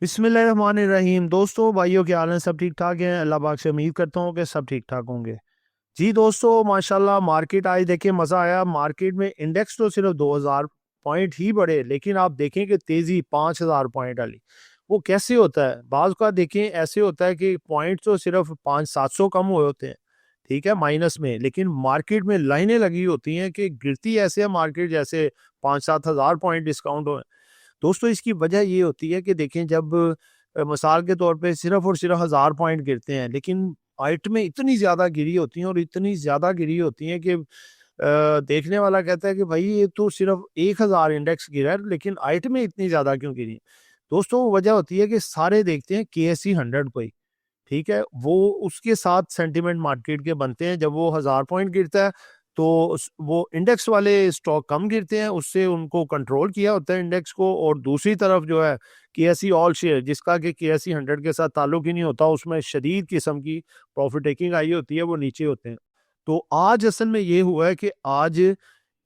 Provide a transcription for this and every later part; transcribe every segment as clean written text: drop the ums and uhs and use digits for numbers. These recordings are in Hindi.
बिस्मिल्लाहिर्रहमानिर्रहीम। दोस्तों, भाइयों, क्या हाल है? सब ठीक ठाक हैं? अल्लाह पाक से उम्मीद करता हूँ कि सब ठीक ठाक होंगे। जी दोस्तों, माशाल्लाह मार्केट आज देखें मज़ा आया। मार्केट में इंडेक्स तो सिर्फ 2000 पॉइंट ही बढ़े, लेकिन आप देखें कि तेज़ी 5000 पॉइंट वाली। वो कैसे होता है? बाज़ का देखें ऐसे होता है कि पॉइंट तो सिर्फ 500-700 कम हुए होते हैं, ठीक है, माइनस में, लेकिन मार्केट में लाइनें लगी होती हैं कि गिरती ऐसे है मार्केट जैसे 5-7 हज़ार पॉइंट डिस्काउंट हो। दोस्तों, इसकी वजह ये होती है कि देखें, जब मिसाल के तौर पे सिर्फ़ और सिर्फ़ 1000 पॉइंट गिरते हैं, लेकिन आइटमें इतनी ज़्यादा गिरी होती हैं और इतनी ज़्यादा गिरी होती हैं कि देखने वाला कहता है कि भाई ये तो सिर्फ़ 1000 इंडेक्स गिरा है, लेकिन आइटमें इतनी ज़्यादा क्यों गिरी? दोस्तों, वो वजह होती है कि सारे देखते हैं केएसई 100 को ही, ठीक है? वो उसके साथ सेंटिमेंट मार्केट के बनते हैं। जब वो 1000 पॉइंट गिरता है, तो वो इंडेक्स वाले स्टॉक कम गिरते हैं, उससे उनको कंट्रोल किया होता है इंडेक्स को। और दूसरी तरफ जो है केएसई ऑल शेयर, जिसका कि केएसई 100 के साथ ताल्लुक ही नहीं होता, उसमें शदीद किस्म की प्रॉफिट टेकिंग आई होती है, वो नीचे होते हैं। तो आज असल में ये हुआ है कि आज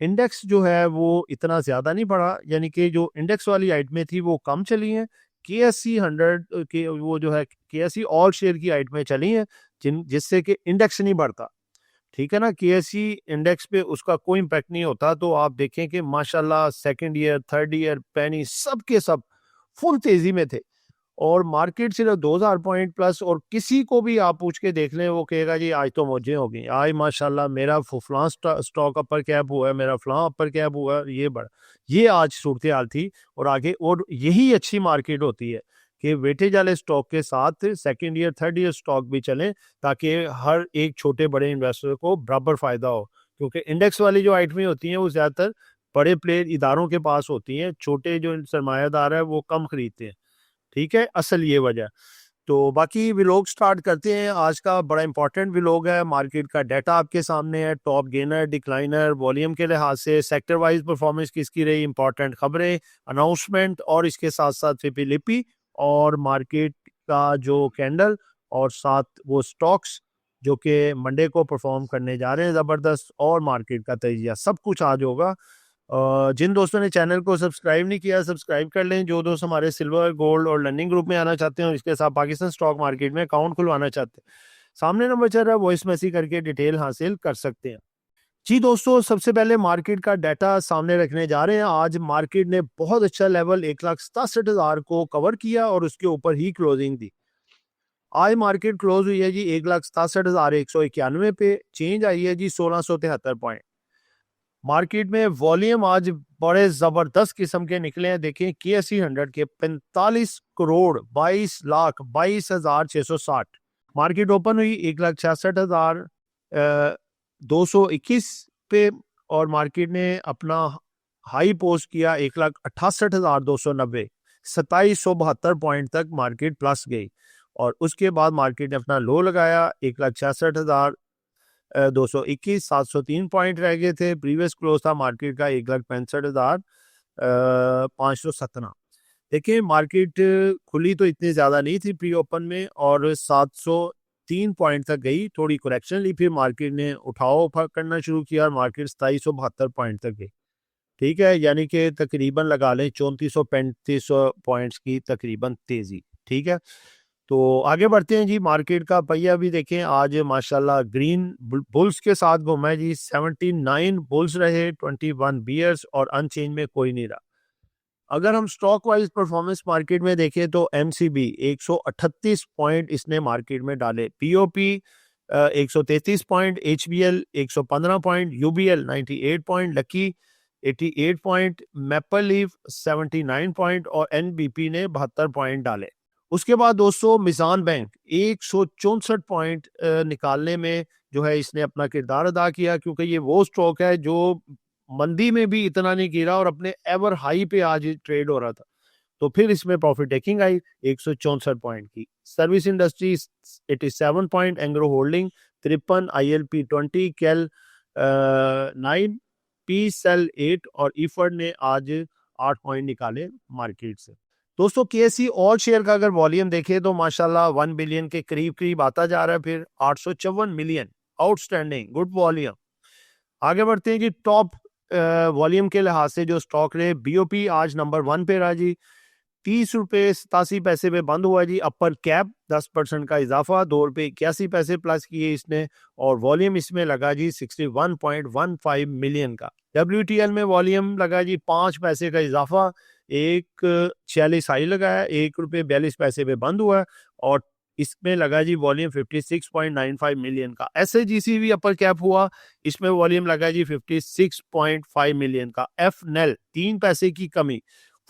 इंडेक्स जो है वो इतना ज़्यादा नहीं बढ़ा, यानी कि जो इंडेक्स वाली आइटमें थी वो कम चली हैं। केएसई 100 के वो जो है केएसई ऑल शेयर की आइटमें चली हैं, जिससे कि इंडेक्स नहीं बढ़ता। ठीक है ना? केएसई इंडेक्स पे उसका कोई इम्पैक्ट नहीं होता। तो आप देखें कि माशाल्लाह सेकंड ईयर, थर्ड ईयर, पेनी सब के सब फुल तेज़ी में थे। और मार्केट सिर्फ 2000 पॉइंट प्लस। और किसी को भी आप पूछ के देख लें, वो कहेगा जी आज तो मौजें हो गई, आज माशाल्लाह मेरा फलां स्टॉक अपर कैप हुआ है, मेरा फलां अपर कैप हुआ है, ये बड़ा, ये आज सूरत हाल थी। और आगे और यही अच्छी मार्केट होती है कि वेटेज वाले स्टॉक के साथ second year, third year stock भी चलें, ताकि हर एक छोटे बड़े इन्वेस्टर को बराबर फायदा हो। क्योंकि इंडेक्स वाली जो आइटमें होती हैं वो ज्यादातर बड़े प्लेयर इदारों के पास होती हैं, छोटे जो सरमायादार है वो कम खरीदते हैं। ठीक है, असल ये वजह। तो बाकी व्लॉग स्टार्ट करते हैं। आज का बड़ा इंपॉर्टेंट व्लॉग है। मार्केट का डाटा आपके सामने है, टॉप गेनर, डिक्लाइनर, वॉल्यूम के लिहाज से, सेक्टर वाइज परफॉर्मेंस किसकी रही, इंपॉर्टेंट खबरें, अनाउंसमेंट, और इसके साथ साथ फिपिलिपि और मार्केट का जो कैंडल, और साथ वो स्टॉक्स जो कि मंडे को परफॉर्म करने जा रहे हैं ज़बरदस्त, और मार्केट का तजिया, सब कुछ आज होगा। जिन दोस्तों ने चैनल को सब्सक्राइब नहीं किया, सब्सक्राइब कर लें। जो दोस्त हमारे सिल्वर, गोल्ड और लर्निंग ग्रुप में आना चाहते हैं और इसके साथ पाकिस्तान स्टॉक मार्केट में अकाउंट खुलवाना चाहते हैं, सामने नंबर चल रहा है, वॉइस मैसेज करके डिटेल हासिल कर सकते हैं। जी दोस्तों, सबसे पहले मार्केट का डाटा सामने रखने जा रहे हैं। आज मार्केट ने बहुत अच्छा लेवल 1,67,000 को कवर किया और उसके ऊपर ही क्लोजिंग दी। आज मार्केट क्लोज हुई है जी 1,67,191 पे। चेंज आई है जी 1673 पॉइंट। मार्केट में वॉल्यूम आज बड़े जबरदस्त किस्म के निकले हैं। देखें, केएसई 100 के 45 करोड़ 22,22,660। मार्केट ओपन हुई 1,66,221 पे, और मार्केट ने अपना हाई पोस्ट किया 1,68,290। 2772 पॉइंट तक मार्केट प्लस गई। और उसके बाद मार्केट ने अपना लो लगाया 1,66,000 221, 703 पॉइंट रह गए थे। प्रीवियस क्लोज था मार्केट का 1,65,517। देखिए, मार्केट खुली तो इतनी ज्यादा नहीं थी प्री ओपन में, और 703 पॉइंट तक गई, थोड़ी करेक्शन ली, फिर मार्केट ने उठाव करना शुरू किया और मार्केट 2772 पॉइंट तक गई। ठीक है, यानी कि तकरीबन लगा लें 3400-3500 पॉइंट्स की तकरीबन तेजी। ठीक है, तो आगे बढ़ते हैं जी। मार्केट का पहिया भी देखें, आज माशाल्लाह ग्रीन बुल्स के साथ घूमा है जी। 79 बुल्स रहे, 21 बियर्स, और अनचेंज में कोई नहीं रहा। अगर हम स्टॉक वाइज परफॉर्मेंस मार्केट में देखें तो एमसीबी 138 पॉइंट इसने मार्केट में डाले, POP 133 point, HBL 115 point, UBL 98 point, lucky 88 point, maple leaf 79 point, और एनबीपी ने 72 पॉइंट डाले। उसके बाद दोस्तों मिजान बैंक 164 पॉइंट निकालने में जो है इसने अपना किरदार अदा किया, क्योंकि ये वो स्टॉक है जो मंदी में भी इतना नहीं गिरा और अपने एवर हाई पे आज ट्रेड हो रहा था। तो फिर इसमें प्रॉफिट टेकिंग आई 164 पॉइंट की। Service industry 87 point, Engro holding 53, ILP 20, कैल 9, पी सेल 8, और ईफर्ड ने आज 8 पॉइंट निकाले मार्केट से। दोस्तों, केएसई और शेयर का अगर वॉल्यूम देखें तो माशाल्लाह 1 बिलियन के करीब करीब आता जा रहा है। फिर 854 मिलियन आउटस्टैंडिंग, गुड वॉल्यूम। आगे बढ़ते हैं कि टॉप वॉल्यूम के लिहाज से जो स्टॉक रहे, बीओपी आज नंबर 1 पे रहा जी। ₹30.87 पे बंद हुआ जी। अपर कैप 10% का इजाफा, ₹2.81 प्लस किए इसने, और वॉल्यूम इसमें लगा जी 61.15 मिलियन का। WTL में वॉल्यूम लगा जी 5 पैसे का इजाफा, 1.46 हाई लगाया, ₹1.42 पे बंद हुआ, और इसमें लगा जी वॉल्यूम 56.95 मिलियन का। SAGC भी अपर कैप हुआ, इसमें वॉल्यूम लगा जी 56.5 मिलियन का। FNL 3 पैसे की कमी,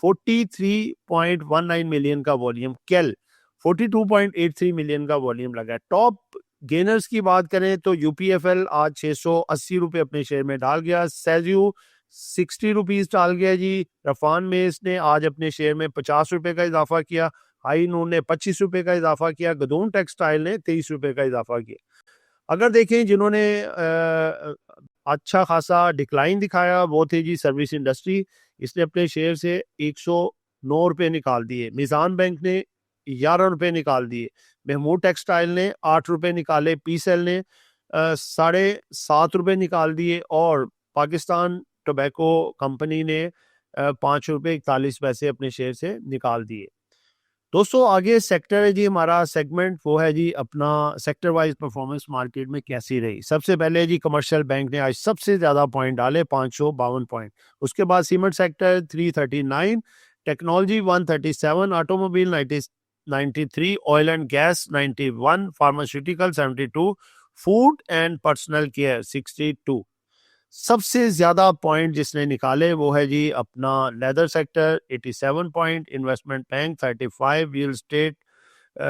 43.19 मिलियन का वॉल्यूम। केल 42.83 मिलियन का वॉल्यूम लगा। टॉप गेनर्स की बात करें तो UPFL आज 680 रुपए अपने शेयर में डाल गया। सेज्यू 60 रुपीज डाल गया जी। रफान मेस ने आज अपने शेयर में 50 रुपए का इजाफा किया। हाई नून ने 25 रुपए का इजाफा किया। गदून टेक्सटाइल ने 23 रुपए का इजाफा किया। अगर देखें जिन्होंने अच्छा खासा डिक्लाइन दिखाया वो थे जी सर्विस इंडस्ट्री। इसने अपने शेयर से 109 रुपए निकाल दिए। मिजान बैंक ने 11 रुपए निकाल दिए। महमूद टेक्सटाइल ने 8 रुपए निकाले। पीसेल ने 7.5 रुपए निकाल दिए, और पाकिस्तान टोबैको कंपनी ने 5.41 रुपए अपने शेयर से निकाल दिए। दोस्तों आगे सेक्टर है जी हमारा सेगमेंट, वो है जी अपना सेक्टर वाइज परफॉर्मेंस मार्केट में कैसी रही। सबसे पहले जी कमर्शियल बैंक ने आज सबसे ज्यादा पॉइंट डाले, 552 पॉइंट। उसके बाद cement sector 339, technology 137, automobile 93, oil and gas 91, pharmaceutical 72, food and personal care 62। सबसे ज्यादा पॉइंट जिसने निकाले वो है जी अपना leather sector 87 point, investment bank 35, real estate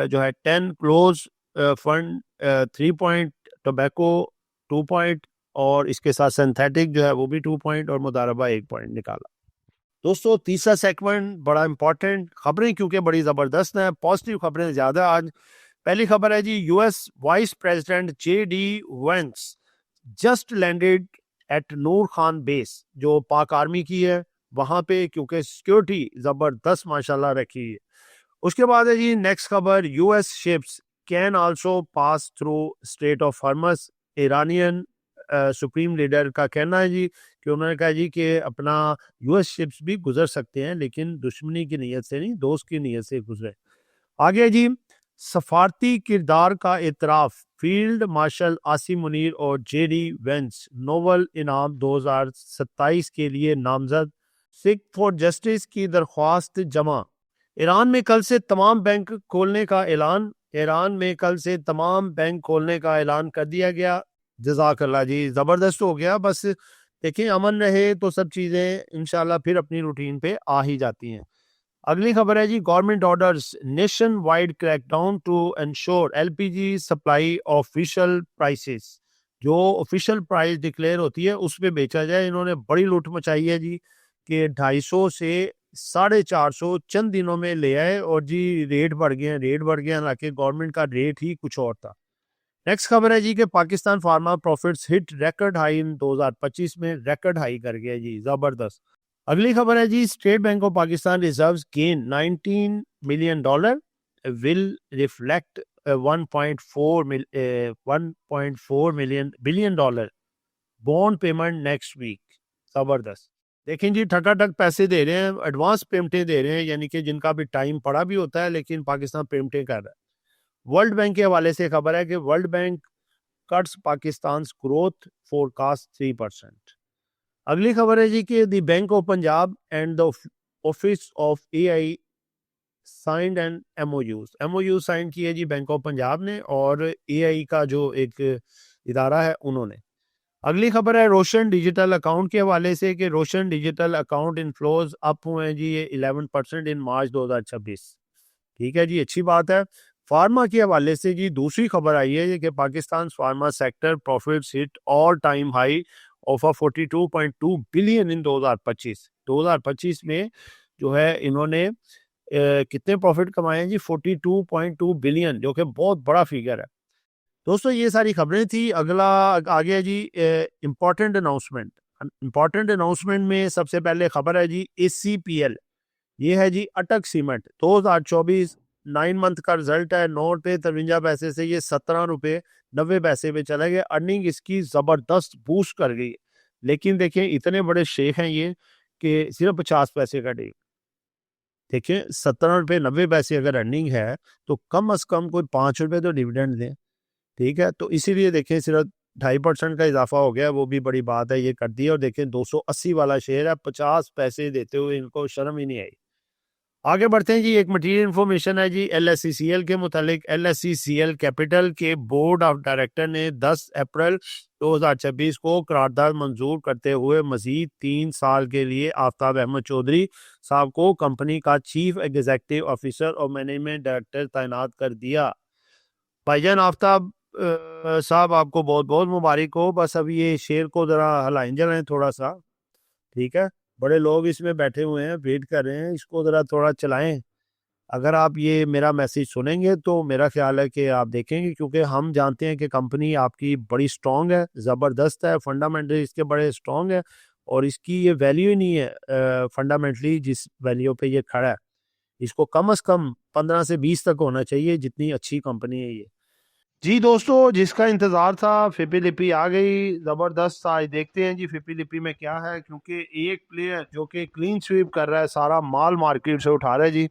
जो है 10, close fund 3 point, tobacco 2 point, और इसके साथ सिंथेटिक जो है वो भी 2 पॉइंट, और मुदारबा 1 पॉइंट निकाला। दोस्तों तीसरा सेगमेंट बड़ा इंपॉर्टेंट, खबरें क्योंकि बड़ी जबरदस्त हैं, पॉजिटिव खबरें ज्यादा आज। पहली खबर है जी US vice president JD Vance just landed at Noor Khan base, जो पाक आर्मी की है वहां पे, क्योंकि सिक्योरिटी जबरदस्त माशाल्लाह रखी है। उसके बाद है जी नेक्स्ट खबर, US ships can also pass through strait of Hormuz. Iranian supreme leader का कहना है जी कि उन्होंने कहा जी कि अपना US शिप्स भी गुजर सकते हैं, लेकिन दुश्मनी की नीयत से नहीं, दोस्त की नीयत से गुजरे। आगे जी सफारती किरदार का एतराफ, फील्ड मार्शल आसिम मुनीर और JD वेंस नोबल इनाम 2027 के लिए नामजद। सिख फॉर जस्टिस की दरख्वास्त जमा। ईरान में कल से तमाम बैंक खोलने का ऐलान, का ऐलान कर दिया गया। जज़ाकल्लाह जी, जबरदस्त हो गया। बस देखिए अमन रहे तो सब चीजें इंशाल्लाह फिर अपनी रूटीन पे आ ही जाती हैं। अगली खबर है जी government orders nationwide crackdown to ensure LPG supply official prices. जो ऑफिशियल प्राइस डिक्लेयर होती है उस पे बेचा जाए। इन्होंने बड़ी लूट मचाई है जी कि 250 से 450 चंद दिनों में ले आए, और जी रेट बढ़ गए, हालांकि गवर्नमेंट का रेट ही कुछ और था। नेक्स्ट खबर है जी कि Pakistan pharma profits hit record high in 2025 में, रिकॉर्ड हाई कर गया जी, जबरदस्त। अगली खबर है जी state bank of Pakistan reserves gain $19 million, will reflect 1.4 billion dollar bond payment next week. जबरदस्त। देखें जी ठकाठक पैसे दे रहे हैं, एडवांस पेमेंटें दे रहे हैं, यानी कि जिनका भी टाइम पड़ा भी होता है, लेकिन पाकिस्तान पेमेंटें कर रहा है। वर्ल्ड बैंक के हवाले से खबर है कि world bank cuts Pakistan growth forecast 3%। अगली खबर है जी कि the bank of Punjab and the office of AI signed and MOU sign की है जी बैंक ऑफ पंजाब ने और AI का जो एक इदारा है उन्होंने। अगली खबर है रोशन डिजिटल अकाउंट के हवाले से कि रोशन डिजिटल अकाउंट इनफ्लोज अप हुए हैं जी, ये 11% इन मार्च 2026। ठीक है जी, अच्छी बात है। फार्मा के हवाले से जी दूसरी खबर आई है कि Pakistan pharma sector profits hit all time high of 42.2 billion in 2025 में जो है इन्होंने कितने प्रॉफिट कमाए हैं जी, 42.2 बिलियन, जो कि बहुत बड़ा फिगर है। दोस्तों ये सारी खबरें थी। अगला आगे है जी इम्पोर्टेंट अनाउंसमेंट में सबसे पहले खबर है जी ACPL, ये है जी अटक सीमेंट 2024 9 मंथ का रिजल्ट है। ₹9.53 से ये ₹17.90 पे चला गया। अर्निंग इसकी जबरदस्त बूस्ट कर गई, लेकिन देखें इतने बड़े शेख हैं ये कि सिर्फ 50 पैसे का डे। देखिए 17 रुपये 90 पैसे अगर अर्निंग है तो कम से कम कोई 5 रुपये तो डिविडेंड दें, ठीक है। तो इसीलिए देखें सिर्फ 2.5% का इजाफा हो गया, वो भी बड़ी बात है, ये कर दिया। और देखें 280 वाला शेयर है, 50 पैसे देते हुए इनको शर्म ही नहीं आई। आगे बढ़ते हैं जी। एक मटीरियल इन्फॉर्मेशन है जी LSCCL के मुतालिक। LSCCL कैपिटल के बोर्ड ऑफ डायरेक्टर ने 10 अप्रैल 2026 को करारदाद मंजूर करते हुए मजीद 3 साल के लिए आफ्ताब अहमद चौधरी साहब को कंपनी का चीफ एग्जीक्यूटिव ऑफिसर और मैनेजमेंट डायरेक्टर तैनात कर दिया। भाईजान आफ्ताब साहब आपको बहुत बहुत मुबारक हो। बस अब ये शेयर को ज़रा हलाएं जलाएं थोड़ा सा, ठीक है। बड़े लोग इसमें बैठे हुए हैं, वेट कर रहे हैं, इसको ज़रा थोड़ा चलाएं। अगर आप ये मेरा मैसेज सुनेंगे तो मेरा ख्याल है कि आप देखेंगे, क्योंकि हम जानते हैं कि कंपनी आपकी बड़ी स्ट्रॉन्ग है, ज़बरदस्त है, फंडामेंटली इसके बड़े स्ट्रॉन्ग है और इसकी ये वैल्यू ही नहीं है फंडामेंटली जिस वैल्यू पे ये खड़ा है। इसको कम से कम 15 से 20 तक होना चाहिए, जितनी अच्छी कंपनी है ये। जी दोस्तों, जिसका इंतज़ार था, फिपी लिपि आ गई, ज़बरदस्त। आज देखते हैं जी फिपी लिपि में क्या है, क्योंकि एक प्लेयर जो कि क्लीन स्वीप कर रहा है, सारा माल मार्केट से उठा रहा है जी।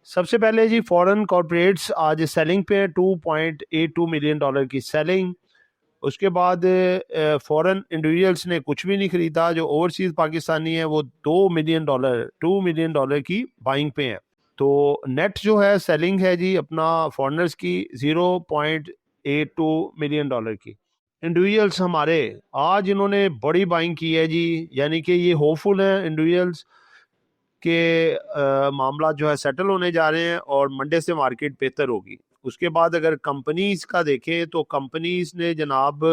सबसे पहले जी फॉरेन कॉर्पोरेट्स आज सेलिंग पे 2.82 मिलियन डॉलर की सेलिंग। उसके बाद फॉरेन इंडिविजुअल्स ने कुछ भी नहीं खरीदा। जो ओवरसीज पाकिस्तानी है वो 2 मिलियन डॉलर की बाइंग पे है। तो नेट जो है सेलिंग है जी अपना फॉरेनर्स की 0.82 मिलियन डॉलर की। इंडिविजुअल्स हमारे आज इन्होंने बड़ी बाइंग की है जी, यानी कि ये होपफुल है इंडिविजुअल्स के मामला जो है सेटल होने जा रहे हैं और मंडे से मार्केट बेहतर होगी। उसके बाद अगर कंपनीज का देखें तो कंपनीज ने जनाब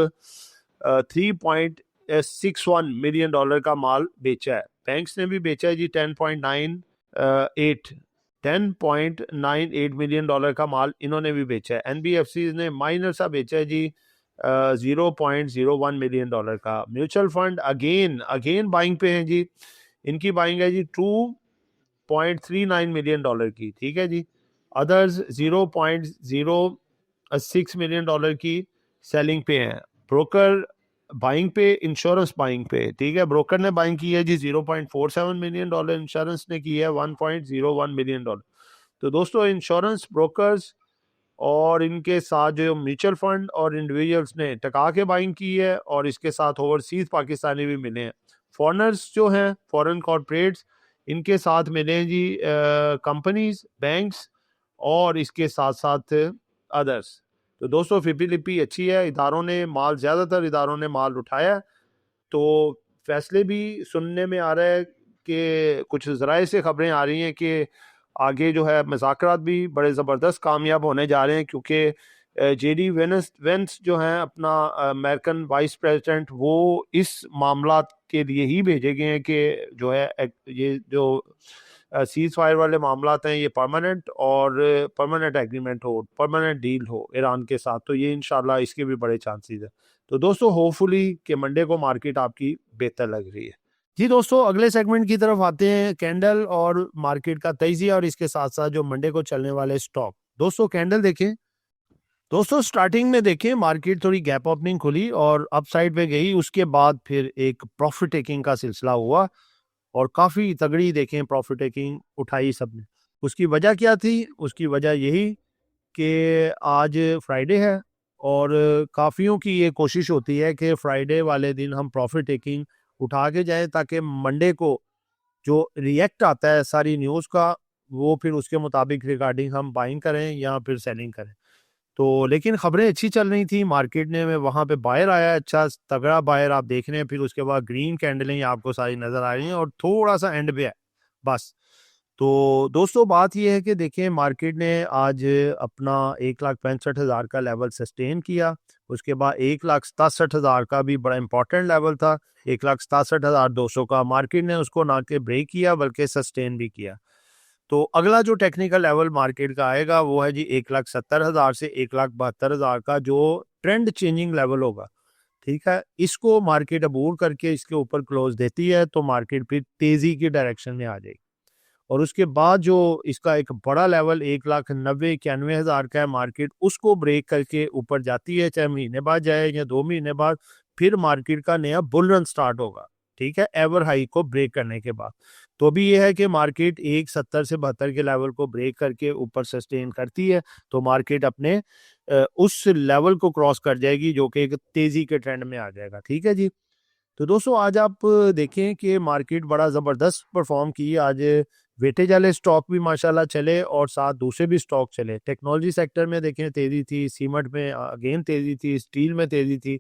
3.61 मिलियन डॉलर का माल बेचा है। बैंक्स ने भी बेचा है जी 10.98 मिलियन डॉलर का माल इन्होंने भी बेचा है। एनबीएफसी ने माइनर सा बेचा है जी 0.01 मिलियन डॉलर का। म्यूचुअल फंड अगेन बाइंग पे हैं जी। इनकी बाइंग है जी 2.39 मिलियन डॉलर की, ठीक है जी। अदर्स 0.06 मिलियन डॉलर की सेलिंग पे हैं। ब्रोकर बाइंग पे, इंश्योरेंस बाइंग पे, ठीक है। ब्रोकर ने बाइंग की है जी 0.47 मिलियन डॉलर, इंश्योरेंस ने की है 1.01 मिलियन डॉलर। तो दोस्तों इंश्योरेंस ब्रोकर्स और इनके साथ जो म्यूचुअल फंड और इंडिविजुअल्स ने टका के बाइंग की है और इसके साथ ओवरसीज पाकिस्तानी भी मिले हैं। फॉरेनर्स जो हैं, फॉरेन कॉर्पोरेट्स, इनके साथ मिले हैं जी कंपनीज, बैंक्स और इसके साथ साथ अदर्स। तो दोस्तों फिपी लिपि अच्छी है, इदारों ने माल, ज़्यादातर इदारों ने माल उठाया। तो फैसले भी सुनने में आ रहा है कि कुछ ज़राए से खबरें आ रही हैं कि आगे जो है मुज़ाकरात भी बड़े ज़बरदस्त कामयाब होने जा रहे हैं, क्योंकि जेडी वेंस जो हैं अपना अमेरिकन वाइस प्रेसिडेंट, वो इस मामला के लिए ही भेजे गए हैं कि जो है ये जो सीज फायर वाले मामला हैं ये परमानेंट एग्रीमेंट हो, परमानेंट डील हो ईरान के साथ। तो ये इंशाल्लाह इसके भी बड़े चांसेस है। तो दोस्तों होपफुली कि मंडे को मार्केट आपकी बेहतर लग रही है। जी दोस्तों, अगले सेगमेंट की तरफ आते हैं, कैंडल और मार्केट का तजिया और इसके साथ साथ जो मंडे को चलने वाले स्टॉक। दोस्तों कैंडल देखें। दोस्तों स्टार्टिंग में देखें मार्केट थोड़ी गैप ओपनिंग खुली और अपसाइड पे गई, उसके बाद फिर एक प्रॉफिट टेकिंग का सिलसिला हुआ और काफ़ी तगड़ी देखें प्रॉफिट टेकिंग उठाई सबने। उसकी वजह क्या थी? उसकी वजह यही कि आज फ्राइडे है और काफ़ियों की ये कोशिश होती है कि फ्राइडे वाले दिन हम प्रॉफिट टेकिंग उठा के जाएं, ताकि मंडे को जो रिएक्ट आता है सारी न्यूज़ का, वो फिर उसके मुताबिक रिगार्डिंग हम बाइंग करें या फिर सेलिंग करें। तो लेकिन खबरें अच्छी चल रही थी मार्केट ने, में वहाँ पे बायर आया, अच्छा तगड़ा बायर आप देख रहे हैं। फिर उसके बाद ग्रीन कैंडलें आपको सारी नज़र आ रही हैं और थोड़ा सा एंड पे है बस। तो दोस्तों बात यह है कि देखें मार्केट ने आज अपना 1,65,000 का लेवल सस्टेन किया। उसके बाद 1,67,000 का भी बड़ा इंपॉर्टेंट लेवल था, 1,67,200 का। मार्केट ने उसको ना के ब्रेक किया बल्कि सस्टेन भी किया। तो अगला जो टेक्निकल लेवल मार्केट का आएगा वो है जी 1,70,000 से 1,72,000 का, जो ट्रेंड चेंजिंग लेवल होगा, ठीक है। इसको मार्केट अबूर करके इसके ऊपर क्लोज देती है तो मार्केट फिर तेजी की डायरेक्शन में आ जाएगी। और उसके बाद जो इसका एक बड़ा लेवल 1,90,91,000 का है, मार्केट उसको ब्रेक करके ऊपर जाती है, चाहे महीने बाद जाए या 2 महीने बाद, फिर मार्केट का नया बुल रन स्टार्ट होगा, ठीक है, एवर हाई को ब्रेक करने के बाद। तो भी ये है कि मार्केट 170 से 72 के लेवल को ब्रेक करके ऊपर सस्टेन करती है तो मार्केट अपने उस लेवल को क्रॉस कर जाएगी जो कि एक तेजी के ट्रेंड में आ जाएगा। ठीक है जी। तो दोस्तों आज आप देखें कि मार्केट बड़ा ज़बरदस्त परफॉर्म की। आज वेटेज वाले स्टॉक भी माशाल्लाह चले और साथ दूसरे भी स्टॉक चले। टेक्नोलॉजी सेक्टर में देखें तेज़ी थी, सीमेंट में अगेन तेज़ी थी, स्टील में तेज़ी थी,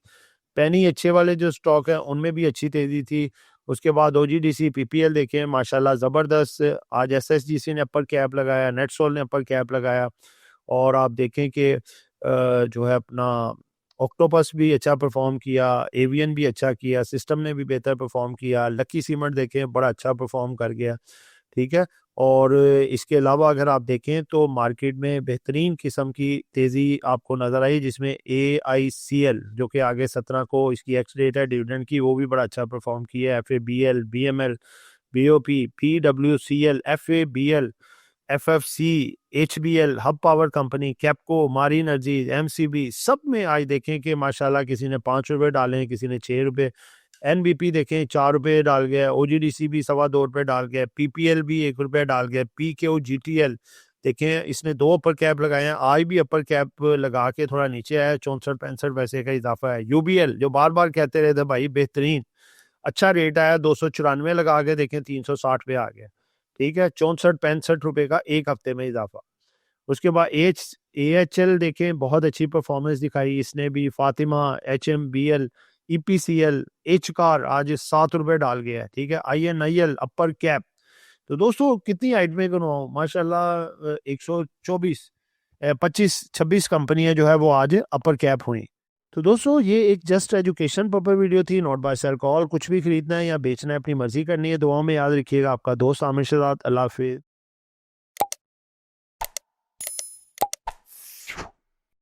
पेनी अच्छे वाले जो स्टॉक हैं उनमें भी अच्छी तेज़ी थी। उसके बाद ओजीडीसी, पीपीएल देखें माशाल्लाह ज़बरदस्त। आज एसएसजीसी ने अपर कैप लगाया, नेटसोल ने अपर कैप लगाया और आप देखें कि जो है अपना ऑक्टोपस भी अच्छा परफॉर्म किया, एवियन भी अच्छा किया, सिस्टम ने भी बेहतर परफॉर्म किया, लकी सीमेंट देखें बड़ा अच्छा परफॉर्म कर गया। ठीक है। और इसके अलावा अगर आप देखें तो मार्केट में बेहतरीन किस्म की तेज़ी आपको नज़र आई जिसमें AICL जो कि आगे 17 को इसकी एक्स डेट है डिविडेंड की, वो भी बड़ा अच्छा परफॉर्म किया है। FABL, BML, BOP, PWCL, FABL, FFC, HBL, hub power company, Capco, मारी एनर्जीज, MCB सब में आज देखें कि माशाल्लाह किसी ने 5 रुपये डाले हैं, किसी ने 6 रुपये। NBP देखें 4 रुपये डाल गया, OGDC भी 2.25 रुपये डाल गया, PPL भी 1 रुपये डाल गया, PKOGTL देखें इसने 2 अपर कैप लगाए हैं, आज भी अपर कैप लगा के थोड़ा नीचे आया, 64-65 पैसे का इजाफा है। UBL जो बार बार कहते रहे थे भाई बेहतरीन अच्छा रेट आया, 294 लगा के देखें 360 पे आ गया। ठीक है, 64-65 रुपए का एक हफ्ते में इजाफा। उसके बाद AHL देखें बहुत अच्छी परफॉर्मेंस दिखाई इसने भी। फातिमा, HMBL, EPCL, Hcar आज 7 रुपए डाल गया है। ठीक है, INIL अपर कैप। तो दोस्तों कितनी आइटमें गिनवाऊं माशाल्लाह 124 25-26 कंपनियां जो है वो आज अपर कैप हुई। तो दोस्तों ये एक जस्ट एजुकेशन पर्पस वीडियो थी, नॉट बाय सेल कॉल। कुछ भी खरीदना है या बेचना है अपनी मर्जी करनी है। दुआओं में याद रखिएगा। आपका दोस्त आमिर शहजाद। अल्लाह हाफिज।